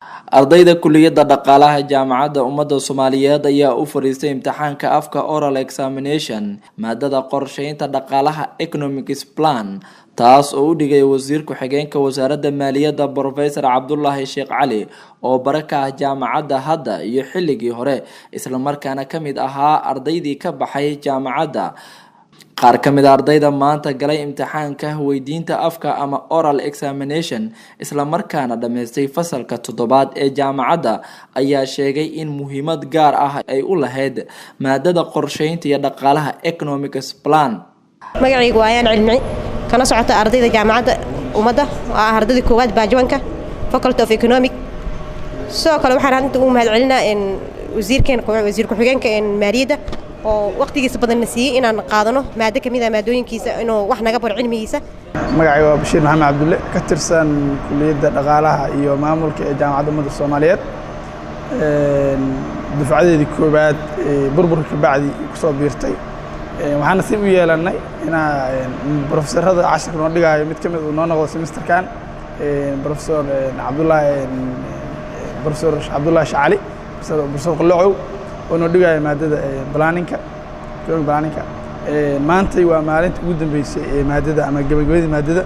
ardayda kulliyadda dhaqaalaha jaamacadda ummadda Soomaaliyeed ayaa u fariistay imtixaanka afka oral examination maadada qorsheynta dhaqaalaha economics plan taas oo u dhigay wasiir ku-xigeenka wasaaradda maaliyadda Professor Cabdullaahi Sheekh Cali oo baraka ah jaamacadda hadda iyo xilligii hore isla markaana kamid ahaa ardaydii ka baxay jaamacadda. qaar kamid ardayda maanta galay imtixaanka weydiinta afka ama oral examination isla markaana dhameystay fasalka 7aad ee jaamacadda ayaa sheegay in muhiimad gaar ah ay u lahayd maadada qorsheynta iyo dhaqaalaha economics plan. magacaygu ayaan cilmi kana socota ardayda jaamacadda ummadda waa ardayda koowaad baajawanka faculty of economic soo kale waxaan inta u mahadcelinaa in wasiir ku-xigeenka maaliyadda oo waqtigiisa badan nasiiyay inaan qaadano maada kamid ah maadooyinkiisa inuu wax naga bar cilmigiisa. magacaygu waa Bashiir Maxamed Cabdulle ka tirsan kulliyadda dhaqaalaha iyo maamulka ee jaamacadda ummadda Soomaaliyeed dufcadeedii koobaad burburka bacdi ku soo biirtay waxaan nasiib u yeelanay professorada casharka noo dhigayo mid kamid uu noo noqdo semesterkan professor Cabdullaahi Shacali professor Qolocow oo noo dhigayo maadada planninga maanta waa maalinta ugu dambeysay ee maadada ama gabagabadii maadada.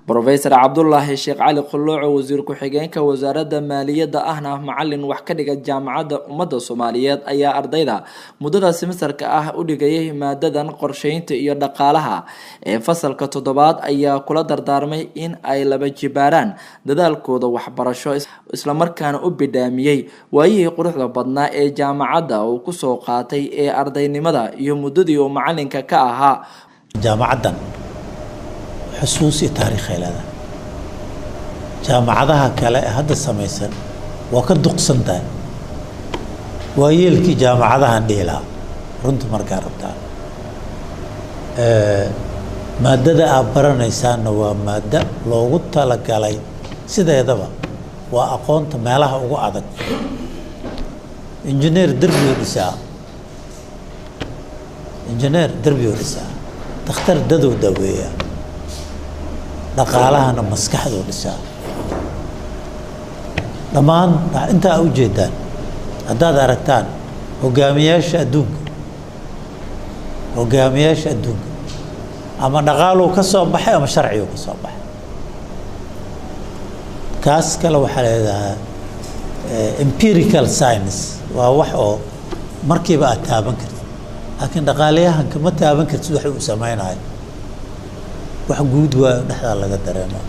Professor Cabdullaahi Sheekh Cali Qolocow wasiir ku-xigeenka wasaaradda maaliyadda ahna macallin wax ka dhiga jaamacadda ummadda Soomaaliyeed ayaa ardayda muddada semesterka ah u dhigayay maadadan qorsheynta iyo dhaqaalaha ee fasalka 7aad ayaa kula dardaarmay in ay laba jibaaraan dadaalkooda waxbarasho isla markaana u bidhaamiyay waayihii quruxda badnaa ee jaamacadda uu ku soo qaatay ee ardaynimada iyo muddadii uu macallinka ka ahaa jaamacaddan xusuusi taariikheeda jaamacadaha kale hadda samaysan waa ka duqsantahay waa yeelkii jaamacadahan dhila runta markaa rabtaa maadada aad baranaysaana waa maada loogu talagalay sideedaba waa aqoonta meelaha ugu adag injineer derbiyo dhisaa dhakhtar dadow daweeya dhaqaalahana maskaxdoo dhisaa dhammaan intaa u jeedaan haddaad aragtaan hogaamiyaasha adduunka ama dhaqaaluu ka soo baxay ama sharciguu ka soo baxay kaas kale waxaa leedahaa empirical science waa wax oo markiiba aad taaban kartid laakiin dhaqaalayahanka ma taaban kartid wax uu samaynayo wax guud waa dhexda laga dareemo.